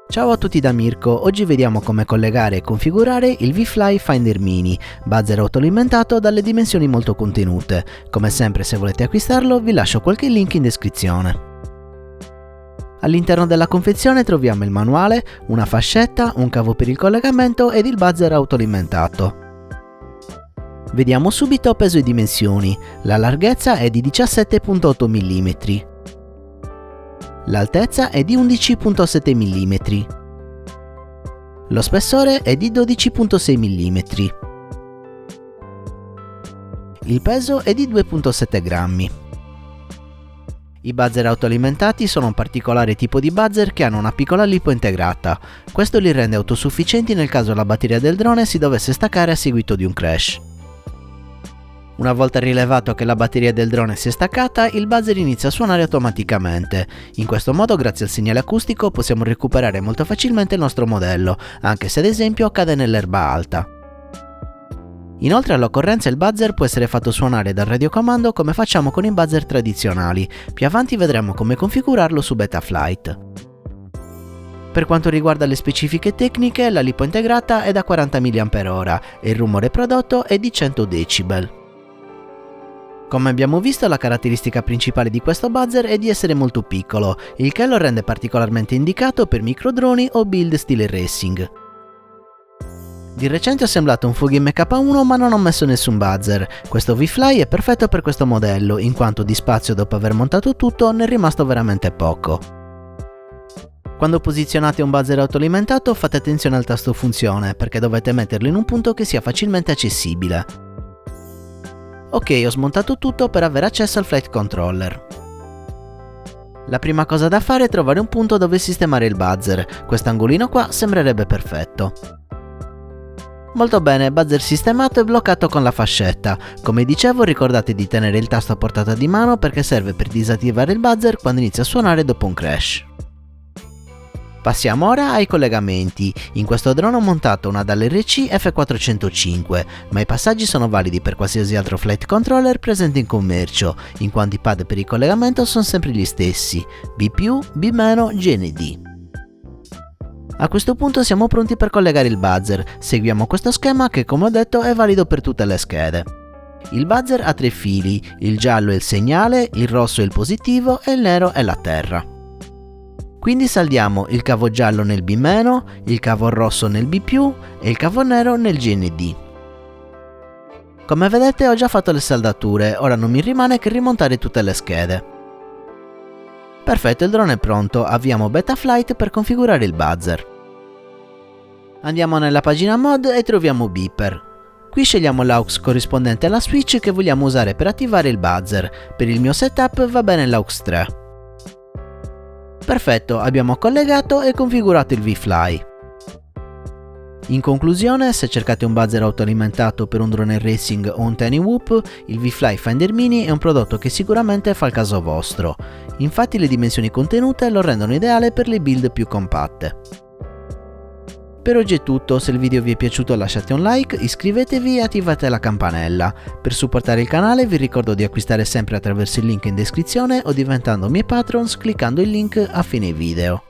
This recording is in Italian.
Ciao a tutti da Mirko, oggi vediamo come collegare e configurare il V-Fly Finder Mini, buzzer autoalimentato dalle dimensioni molto contenute. Come sempre, se volete acquistarlo vi lascio qualche link in descrizione. All'interno della confezione troviamo il manuale, una fascetta, un cavo per il collegamento ed il buzzer autoalimentato. Vediamo subito peso e dimensioni. La larghezza è di 17,8 mm. L'altezza è di 11,7 mm. Lo spessore è di 12,6 mm. Il peso è di 2,7 grammi. I buzzer autoalimentati sono un particolare tipo di buzzer che hanno una piccola lipo integrata. Questo li rende autosufficienti nel caso la batteria del drone si dovesse staccare a seguito di un crash. Una volta rilevato che la batteria del drone si è staccata, il buzzer inizia a suonare automaticamente. In questo modo, grazie al segnale acustico, possiamo recuperare molto facilmente il nostro modello, anche se ad esempio cade nell'erba alta. Inoltre, all'occorrenza il buzzer può essere fatto suonare dal radiocomando come facciamo con i buzzer tradizionali. Più avanti vedremo come configurarlo su Betaflight. Per quanto riguarda le specifiche tecniche, la lipo integrata è da 40 mAh e il rumore prodotto è di 100 decibel. Come abbiamo visto, la caratteristica principale di questo buzzer è di essere molto piccolo, il che lo rende particolarmente indicato per microdroni o build stile racing. Di recente ho assemblato un Fugi MK1 ma non ho messo nessun buzzer. Questo V-Fly è perfetto per questo modello, in quanto di spazio dopo aver montato tutto ne è rimasto veramente poco. Quando posizionate un buzzer autoalimentato fate attenzione al tasto funzione, perché dovete metterlo in un punto che sia facilmente accessibile. Ok, ho smontato tutto per avere accesso al flight controller. La prima cosa da fare è trovare un punto dove sistemare il buzzer. Quest'angolino qua sembrerebbe perfetto. Molto bene, buzzer sistemato e bloccato con la fascetta. Come dicevo, ricordate di tenere il tasto a portata di mano perché serve per disattivare il buzzer quando inizia a suonare dopo un crash. Passiamo ora ai collegamenti. In questo drone ho montato una DAL-RC F405, ma i passaggi sono validi per qualsiasi altro flight controller presente in commercio, in quanto i pad per il collegamento sono sempre gli stessi, B+, B-, GND. A questo punto siamo pronti per collegare il buzzer. Seguiamo questo schema che, come ho detto, è valido per tutte le schede. Il buzzer ha 3 fili, il giallo è il segnale, il rosso è il positivo e il nero è la terra. Quindi saldiamo il cavo giallo nel B-, il cavo rosso nel B+, e il cavo nero nel GND. Come vedete ho già fatto le saldature, ora non mi rimane che rimontare tutte le schede. Perfetto, il drone è pronto, avviamo Betaflight per configurare il buzzer. Andiamo nella pagina mod e troviamo Beeper. Qui scegliamo l'aux corrispondente alla switch che vogliamo usare per attivare il buzzer. Per il mio setup va bene l'aux 3. Perfetto, abbiamo collegato e configurato il V-Fly. In conclusione, se cercate un buzzer autoalimentato per un drone racing o un tiny whoop, il V-Fly Finder Mini è un prodotto che sicuramente fa il caso vostro. Infatti le dimensioni contenute lo rendono ideale per le build più compatte. Per oggi è tutto, se il video vi è piaciuto lasciate un like, iscrivetevi e attivate la campanella. Per supportare il canale vi ricordo di acquistare sempre attraverso il link in descrizione o diventando miei patrons cliccando il link a fine video.